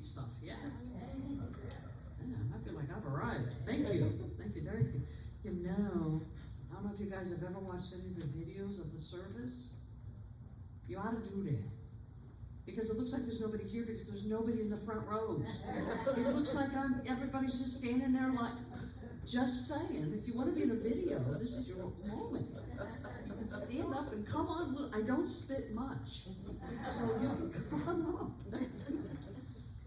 read stuff. Yeah. Yeah, I feel like I've arrived. Thank you. Thank you. Very good. You know, I don't know if you guys have ever watched any of the videos of the service. You ought to do that. Because it looks like there's nobody here because there's nobody in the front rows. It looks like everybody's just standing there like, just saying, if you want to be in a video, this is your moment. You can stand up and come on. Look, I don't spit much. So you can come up.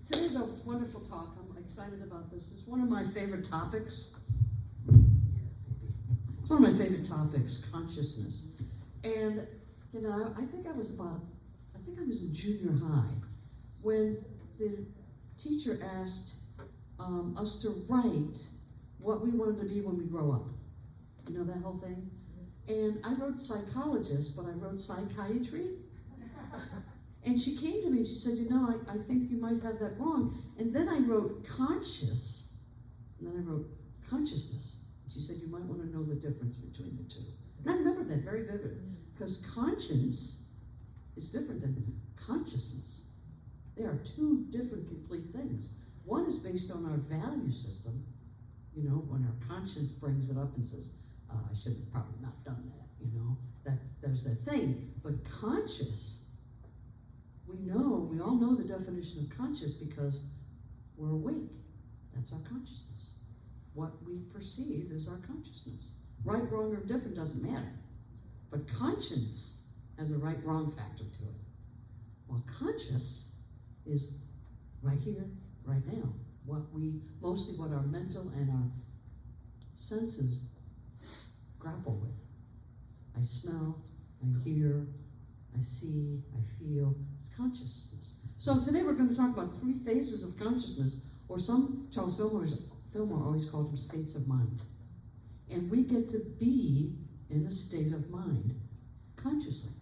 Today's a wonderful talk. I'm excited about this. It's one of my favorite topics. It's one of my favorite topics, consciousness. And, you know, I think I was in junior high when the teacher asked us to write what we wanted to be when we grow up. You know that whole thing? And I wrote psychologist, but I wrote psychiatry. And she came to me and she said, you know, I think you might have that wrong. And then I wrote conscious, and then I wrote consciousness. And she said, you might want to know the difference between the two. And I remember that very vivid, because conscience is different than consciousness. They are two different complete things. One is based on our value system. You know, when our conscience brings it up and says, I should have probably not done that, you know, there's that thing. But conscious, we all know the definition of conscious because we're awake. That's our consciousness. What we perceive is our consciousness. Right, wrong, or different doesn't matter. But conscience has a right, wrong factor to it. Well, conscious is right here, right now. Mostly what our mental and our senses grapple with. I smell, I hear, I see, I feel. It's consciousness. So today we're going to talk about 3 phases of consciousness, or Charles Fillmore always called them states of mind. And we get to be in a state of mind consciously.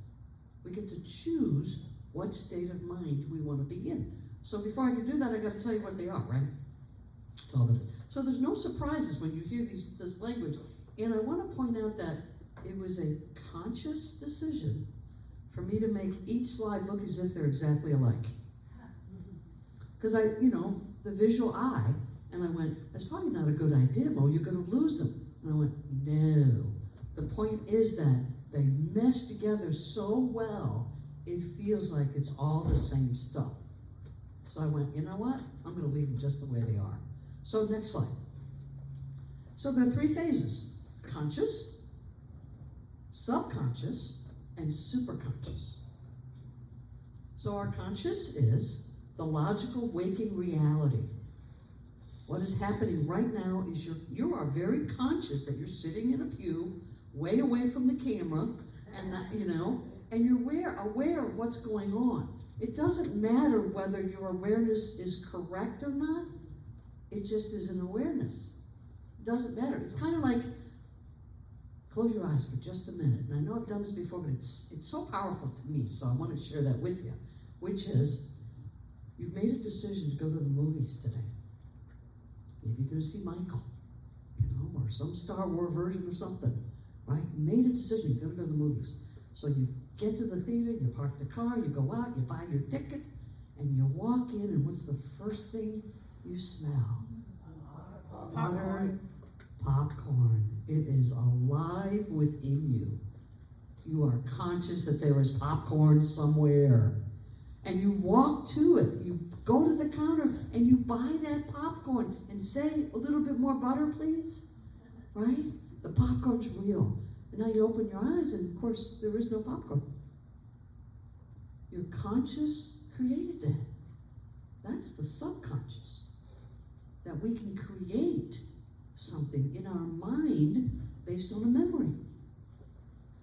We get to choose what state of mind we want to be in. So before I can do that, I got to tell you what they are, right? That's all that is. So there's no surprises when you hear this language. And I want to point out that it was a conscious decision for me to make each slide look as if they're exactly alike. Because the visual eye, and I went, that's probably not a good idea, Mo, you're going to lose them. And I went, no. The point is that they mesh together so well, it feels like it's all the same stuff. So I went, you know what? I'm going to leave them just the way they are. So next slide. So there are 3 phases: conscious, subconscious, and superconscious. So our conscious is the logical waking reality. What is happening right now is you are very conscious that you're sitting in a pew, way away from the camera, and that, and you're aware of what's going on. It doesn't matter whether your awareness is correct or not. It just is an awareness. It doesn't matter. It's kind of like, close your eyes for just a minute. And I know I've done this before, but it's so powerful to me, so I want to share that with you, which is, you've made a decision to go to the movies today. Maybe you're going to see Michael, or some Star Wars version of something, right? You made a decision. You're going to go to the movies. So you get to the theater, you park the car, you go out, you buy your ticket, and you walk in, and what's the first thing you smell? Buttered popcorn. It is alive within you. You are conscious that there is popcorn somewhere. And you walk to it. You go to the counter, and you buy that popcorn, and say, a little bit more butter, please. Right? The popcorn's real. And now you open your eyes, and of course, there is no popcorn. Your conscious created that. That's the subconscious. That we can create something in our mind based on a memory.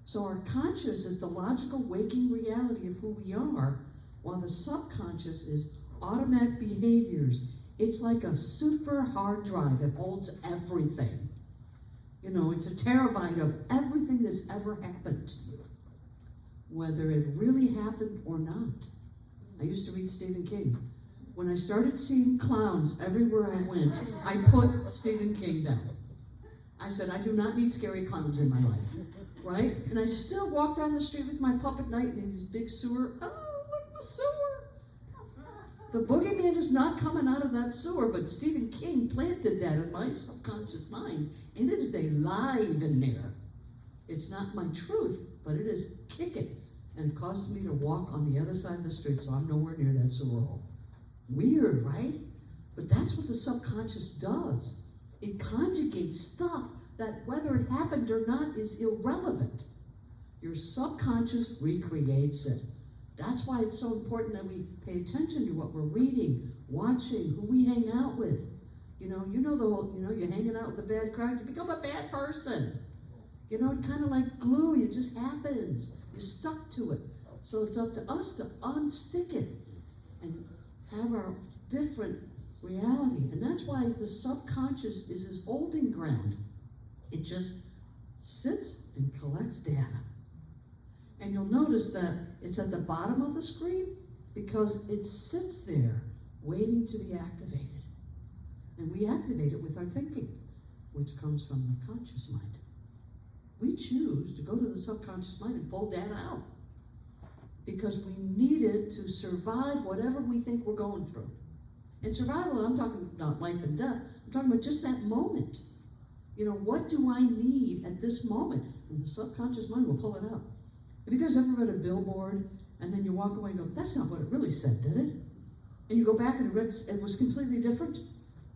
So our conscious is the logical waking reality of who we are, while the subconscious is automatic behaviors. It's like a super hard drive that holds everything. It's a terabyte of everything that's ever happened to you, whether it really happened or not. I used to read Stephen King. When I started seeing clowns everywhere I went, I put Stephen King down. I said, I do not need scary clowns in my life, right? And I still walk down the street with my puppet night in this big sewer. Oh, look, the sewer. The boogeyman is not coming out of that sewer, but Stephen King planted that in my subconscious mind, and it is alive in there. It's not my truth, but it is kicking, and it causes me to walk on the other side of the street, so I'm nowhere near that sewer hole. Weird, right? But that's what the subconscious does. It conjugates stuff that whether it happened or not is irrelevant. Your subconscious recreates it. That's why it's so important that we pay attention to what we're reading, watching, who we hang out with. You know the whole, you're hanging out with a bad crowd, you become a bad person. Kind of like glue, it just happens. You're stuck to it. So it's up to us to unstick it and have our different reality. And that's why the subconscious is his holding ground. It just sits and collects data. And you'll notice that it's at the bottom of the screen because it sits there waiting to be activated. And we activate it with our thinking, which comes from the conscious mind. We choose to go to the subconscious mind and pull data out because we need it to survive whatever we think we're going through. And survival, I'm talking about life and death. I'm talking about just that moment. What do I need at this moment? And the subconscious mind will pull it out. Have you guys ever read a billboard and then you walk away and go, that's not what it really said, did it? And you go back and it was completely different?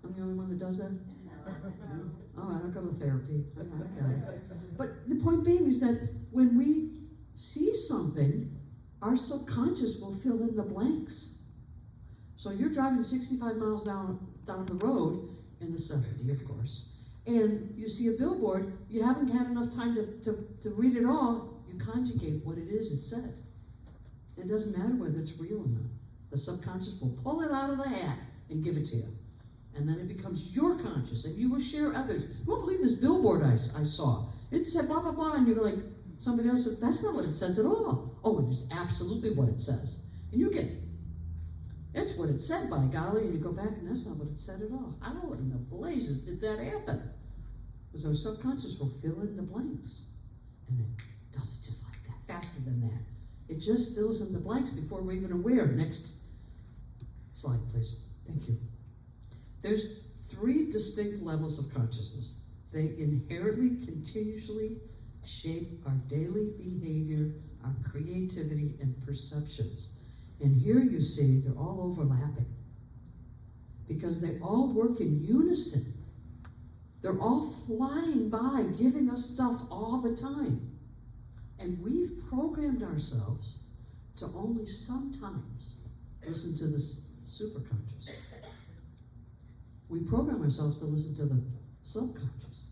I'm the only one that does that? Oh, I don't go to therapy. I got it. But the point being is that when we see something, our subconscious will fill in the blanks. So you're driving 65 miles down the road, in the 70, of course, and you see a billboard, you haven't had enough time to read it all, you conjugate what it is it said. It doesn't matter whether it's real or not. The subconscious will pull it out of the hat and give it to you. And then it becomes your conscious, and you will share others. You won't believe this billboard I saw. It said blah, blah, blah, and you're like, somebody else said, that's not what it says at all. Oh, it is absolutely what it says. And you get, it's what it said, by golly, and you go back, and that's not what it said at all. How in the blazes did that happen? Because our subconscious will fill in the blanks. And it does it just like that, faster than that. It just fills in the blanks before we're even aware. Next slide, please. Thank you. There's 3 distinct levels of consciousness. They inherently, continuously shape our daily behavior, our creativity, and perceptions. And here you see they're all overlapping because they all work in unison. They're all flying by, giving us stuff all the time. And we've programmed ourselves to only sometimes listen to the superconscious. We program ourselves to listen to the subconscious,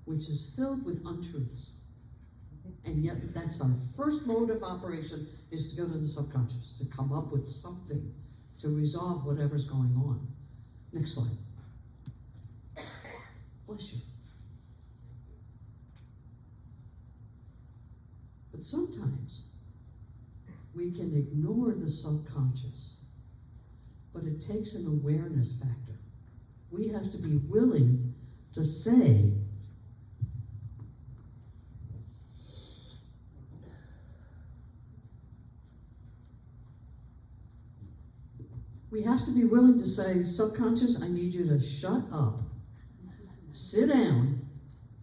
which is filled with untruths. And yet that's our first mode of operation, is to go to the subconscious, to come up with something to resolve whatever's going on. Next slide. Bless you. But sometimes we can ignore the subconscious, but it takes an awareness factor. We have to be willing to say, subconscious, I need you to shut up, sit down,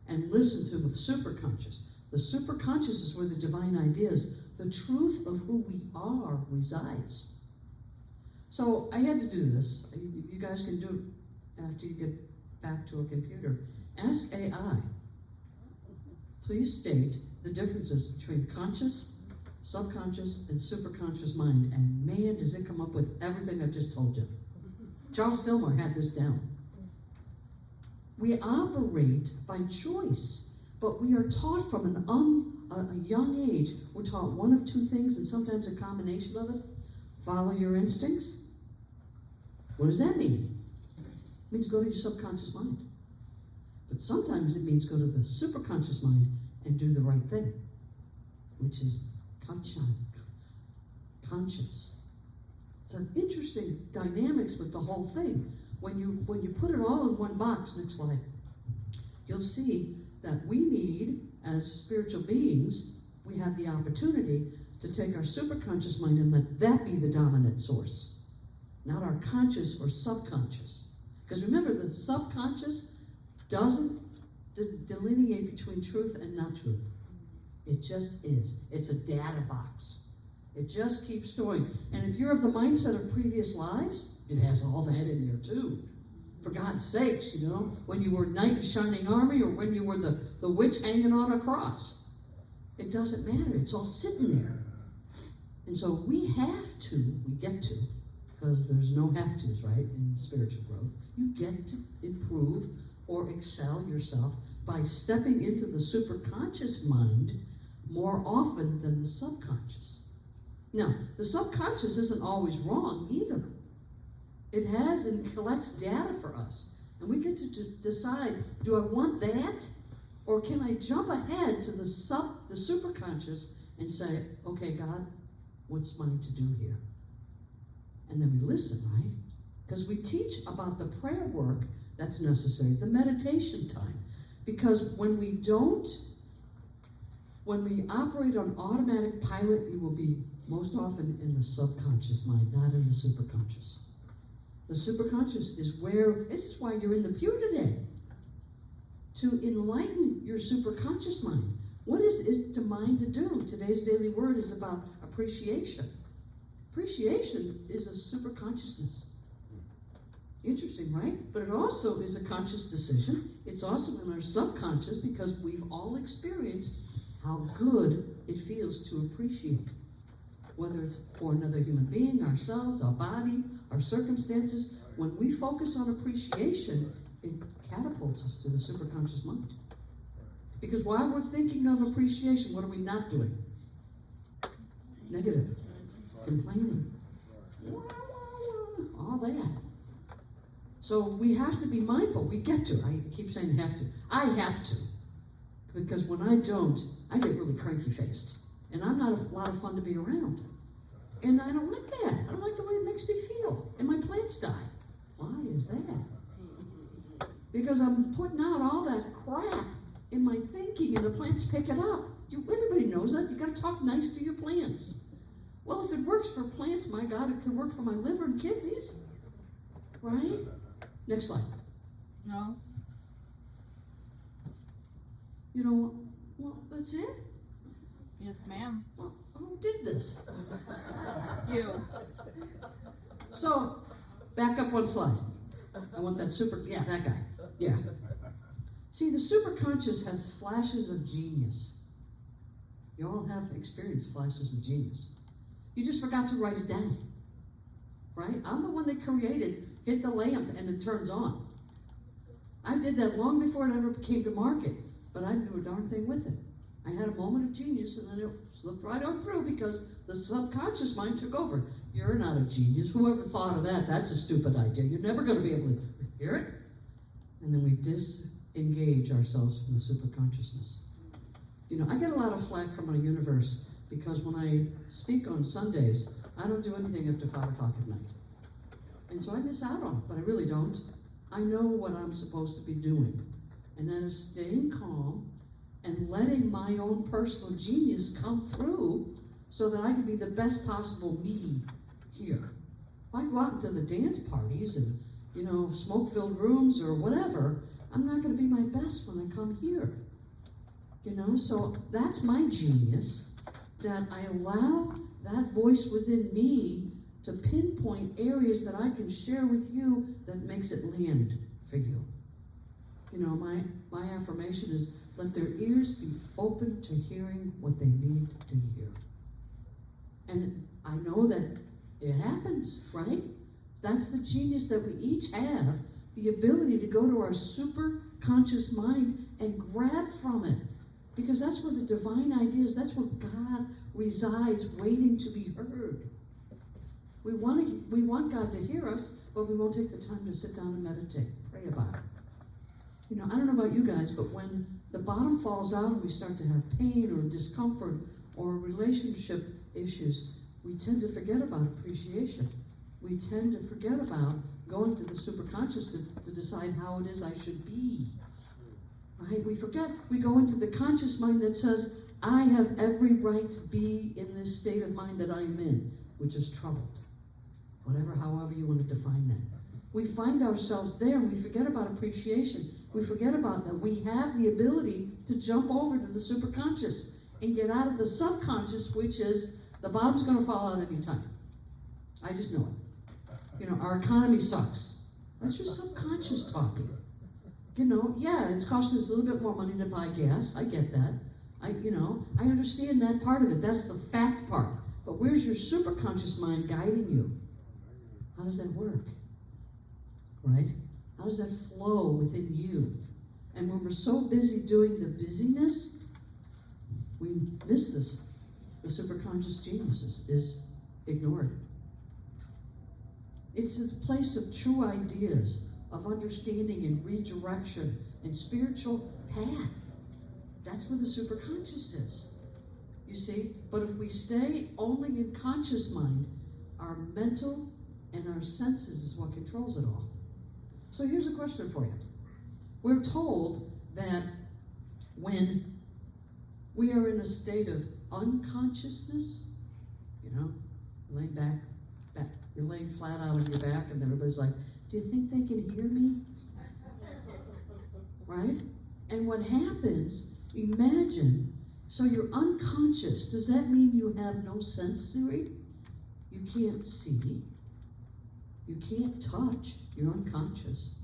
and listen to the superconscious. The superconscious is where the divine ideas, the truth of who we are, resides. So I had to do this. You guys can do it after you get back to a computer. Ask AI. Please state the differences between conscious, subconscious, and superconscious mind. And man, does it come up with everything I've just told you. Charles Fillmore had this down. We operate by choice, but we are taught from a young age. We're taught one of 2 things, and sometimes a combination of it. Follow your instincts. What does that mean? It means go to your subconscious mind. But sometimes it means go to the superconscious mind and do the right thing, which is conscious. It's an interesting dynamics with the whole thing. When you put it all in one box, next slide, you'll see that we need, as spiritual beings, we have the opportunity to take our superconscious mind and let that be the dominant source. not our conscious or subconscious. Because remember, the subconscious doesn't delineate between truth and not truth. It just is. It's a data box. It just keeps storing. And if you're of the mindset of previous lives, it has all that in there too. For God's sakes, when you were knight in shining armor or when you were the witch hanging on a cross. It doesn't matter. It's all sitting there. And so we get to, because there's no have-tos, right, in spiritual growth. You get to improve or excel yourself by stepping into the superconscious mind more often than the subconscious. Now, the subconscious isn't always wrong either. It has and collects data for us. And we get to decide, do I want that? Or can I jump ahead to the superconscious and say, okay, God, what's mine to do here? And then we listen, right? Because we teach about the prayer work that's necessary, the meditation time. Because when we operate on automatic pilot, you will be most often in the subconscious mind, not in the superconscious. The superconscious is this is why you're in the pew today. To enlighten your superconscious mind. What is it to mind to do? Today's daily word is about appreciation. Appreciation is a superconsciousness. Interesting, right? But it also is a conscious decision. It's also in our subconscious because we've all experienced how good it feels to appreciate. Whether it's for another human being, ourselves, our body, our circumstances. When we focus on appreciation, it catapults us to the superconscious mind. Because while we're thinking of appreciation, what are we not doing? Negative. Complaining. All that. So we have to be mindful. We get to. I keep saying have to. I have to. Because when I don't, I get really cranky-faced. And I'm not a lot of fun to be around. And I don't like that. I don't like the way it makes me feel. And my plants die. Why is that? Because I'm putting out all that crap in my thinking and the plants pick it up. Everybody knows that. You've got to talk nice to your plants. Well, if it works for plants, my God, it could work for my liver and kidneys. Right? Next slide. No. Well, that's it? Yes, ma'am. Well, who did this? You. So, back up one slide. I want that that guy. Yeah. See, the superconscious has flashes of genius. You all have experienced flashes of genius. You just forgot to write it down. Right? I'm the one that created hit the lamp and it turns on. I did that long before it ever came to market, but I didn't do a darn thing with it. I had a moment of genius and then it slipped right on through because the subconscious mind took over. You're not a genius. Whoever thought of that? That's a stupid idea. You're never going to be able to hear it. And then we disengage ourselves from the superconsciousness. I get a lot of flack from my universe because when I speak on Sundays, I don't do anything after 5 o'clock at night. And so I miss out on it, but I really don't. I know what I'm supposed to be doing. And that is staying calm and letting my own personal genius come through so that I can be the best possible me here. If I go out into the dance parties and, smoke-filled rooms or whatever, I'm not going to be my best when I come here. So that's my genius, that I allow that voice within me to pinpoint areas that I can share with you that makes it land for you. My affirmation is, let their ears be open to hearing what they need to hear. And I know that it happens, right? That's the genius that we each have, the ability to go to our super conscious mind and grab from it. Because that's where the divine ideas, that's where God resides, waiting to be heard. We want God to hear us, but we won't take the time to sit down and meditate, pray about it. I don't know about you guys, but when the bottom falls out and we start to have pain or discomfort or relationship issues, we tend to forget about appreciation. We tend to forget about going to the superconscious to decide how it is I should be. Right? We forget. We go into the conscious mind that says, I have every right to be in this state of mind that I am in, which is troubled. whatever, however you want to define that. We find ourselves there and we forget about appreciation. We forget about that we have the ability to jump over to the superconscious and get out of the subconscious, which is the bottom's going to fall out anytime. I just know it. You know, our economy sucks. That's your subconscious talking. You know, yeah, it's costing us a little bit more money to buy gas. I get that. I understand that part of it. That's the fact part. But where's your superconscious mind guiding you? How does that work? Right? How does that flow within you? And when we're so busy doing the busyness, we miss this. The superconscious genius is ignored. It's a place of true ideas, of understanding and redirection and spiritual path. That's where the superconscious is. You see? But if we stay only in conscious mind, our mental and our senses is what controls it all. So here's a question for you. We're told that when we are in a state of unconsciousness, you know, laying back, you're laying flat out on your back, and everybody's like, do you think they can hear me? Right? And what happens, imagine, so you're unconscious. Does that mean you have no sensory? You can't see. You can't touch. You're unconscious.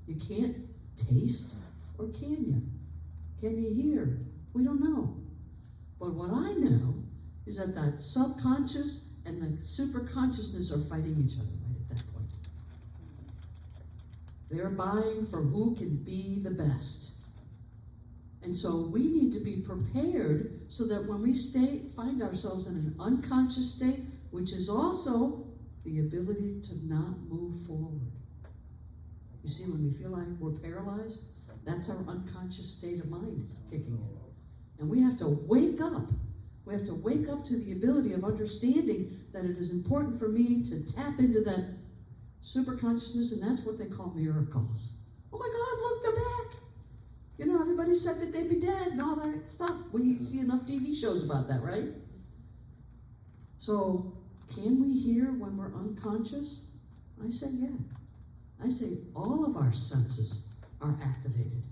You can't taste, or can you? Can you hear? We don't know. But what I know is that that subconscious and the superconsciousness are fighting each other right at that point. They're vying for who can be the best. And so we need to be prepared so that when we find ourselves in an unconscious state, which is also the ability to not move forward. You see, when we feel like we're paralyzed, that's our unconscious state of mind kicking in. And we have to wake up. We have to wake up to the ability of understanding that it is important for me to tap into that super consciousness, and that's what they call miracles. Oh my God, look, they're back. You know, everybody said that they'd be dead and all that stuff. We see enough TV shows about that, right? So, can we hear when we're unconscious? I say yeah. I say all of our senses are activated.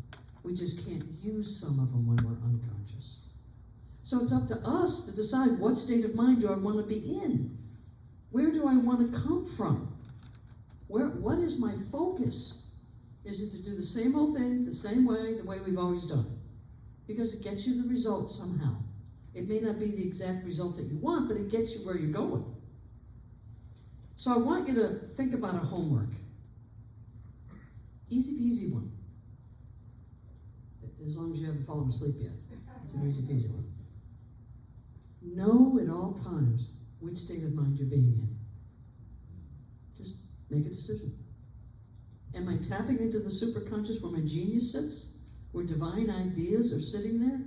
We just can't use some of them when we're unconscious. So it's up to us to decide what state of mind do I want to be in? Where do I want to come from? What is my focus? Is it to do the same old thing, the way we've always done it? Because it gets you the result somehow. It may not be the exact result that you want, but it gets you where you're going. So I want you to think about a homework. Easy peasy one. As long as you haven't fallen asleep yet. It's an easy peasy one. Know at all times which state of mind you're being in. Just make a decision. Am I tapping into the superconscious where my genius sits? Where divine ideas are sitting there?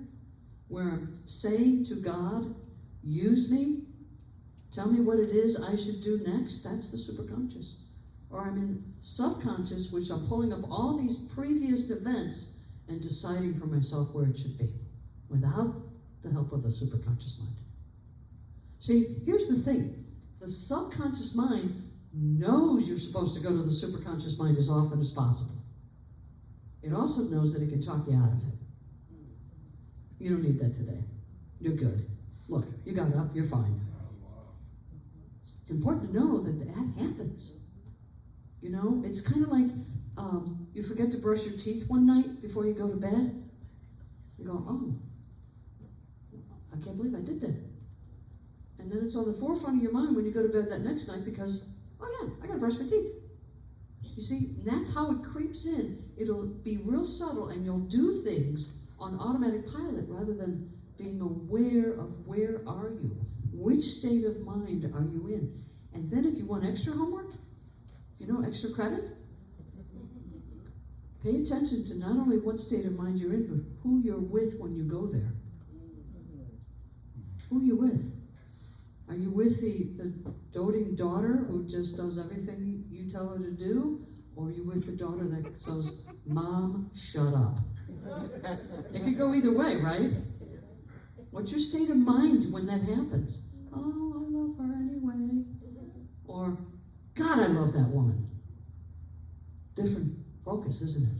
Where I'm saying to God, use me? Tell me what it is I should do next? That's the superconscious. Or I'm in subconscious, which I'm pulling up all these previous events and deciding for myself where it should be, without the help of the superconscious mind. See, here's the thing. The subconscious mind knows you're supposed to go to the superconscious mind as often as possible. It also knows that it can talk you out of it. You don't need that today. You're good. Look, you got up, you're fine. It's important to know that that happens. You know, it's kind of like you forget to brush your teeth one night before you go to bed. You go, oh, I can't believe I did that. And then it's on the forefront of your mind when you go to bed that next night because, oh yeah, I gotta brush my teeth. You see, that's how it creeps in. It'll be real subtle and you'll do things on automatic pilot rather than being aware of where are you? Which state of mind are you in? And then if you want extra homework, you know, extra credit, pay attention to not only what state of mind you're in, but who you're with when you go there. Who are you with? Are you with the doting daughter who just does everything you tell her to do? Or are you with the daughter that says, Mom, shut up? It could go either way, right? What's your state of mind when that happens? Oh, I love her anyway. Or, God, I love that woman. Different focus, isn't it?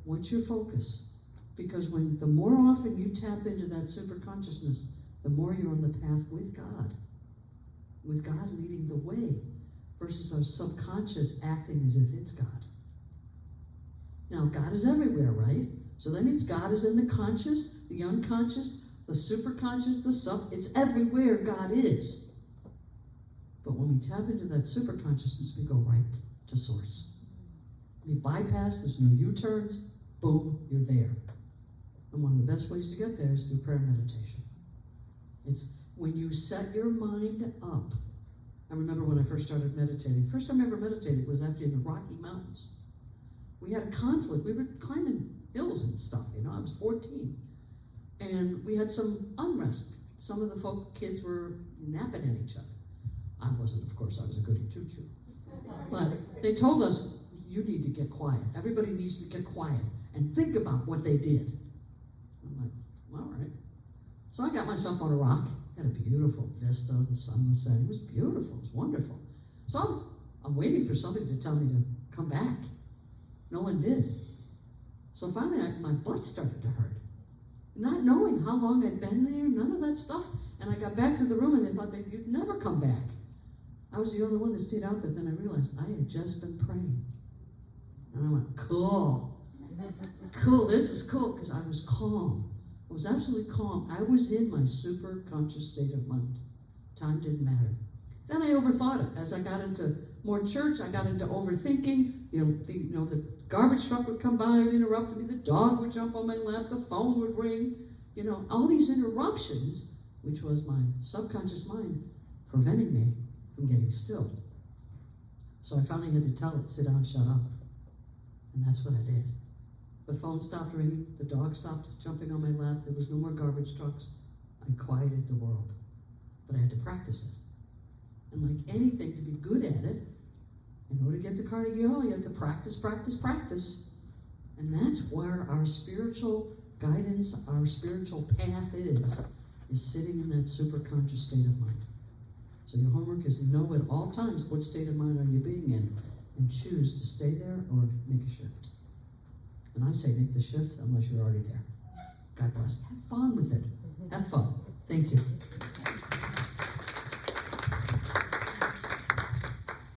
What's your focus? Because the more often you tap into that super consciousness, the more you're on the path with God leading the way, versus our subconscious acting as if it's God. Now, God is everywhere, right? So that means God is in the conscious, the unconscious, the superconscious, it's everywhere God is. But when we tap into that superconsciousness, we go right to source. We bypass, there's no U-turns, boom, you're there. And one of the best ways to get there is through prayer and meditation. It's when you set your mind up. I remember when I first started meditating. First time I ever meditated was actually in the Rocky Mountains. We had a conflict. We were climbing hills and stuff, I was 14. And we had some unrest. Some of the kids were napping at each other. I wasn't, of course, I was a goody two-shoe. But they told us, you need to get quiet. Everybody needs to get quiet and think about what they did. I'm like, all right. So I got myself on a rock. Had a beautiful vista. The sun was setting. It was beautiful. It was wonderful. So I'm waiting for somebody to tell me to come back. No one did. So finally, my butt started to hurt. Not knowing how long I'd been there, none of that stuff. And I got back to the room and they thought that you'd never come back. I was the only one that stayed out there. Then I realized I had just been praying. And I went, cool. Cool, this is cool, because I was calm. I was absolutely calm. I was in my super conscious state of mind. Time didn't matter. Then I overthought it. As I got into more church, I got into overthinking. The garbage truck would come by and interrupt me. The dog would jump on my lap. The phone would ring. All these interruptions, which was my subconscious mind preventing me from getting still. So I finally had to tell it, sit down, shut up. And that's what I did. The phone stopped ringing. The dog stopped jumping on my lap. There was no more garbage trucks. I quieted the world. But I had to practice it. And like anything, to be good at it, in order to get to Carnegie Hall, you have to practice, practice, practice. And that's where our spiritual guidance, our spiritual path is sitting in that superconscious state of mind. So your homework is to know at all times what state of mind are you being in, and choose to stay there or make a shift. And I say make the shift unless you're already there. God bless. Have fun with it. Have fun. Thank you.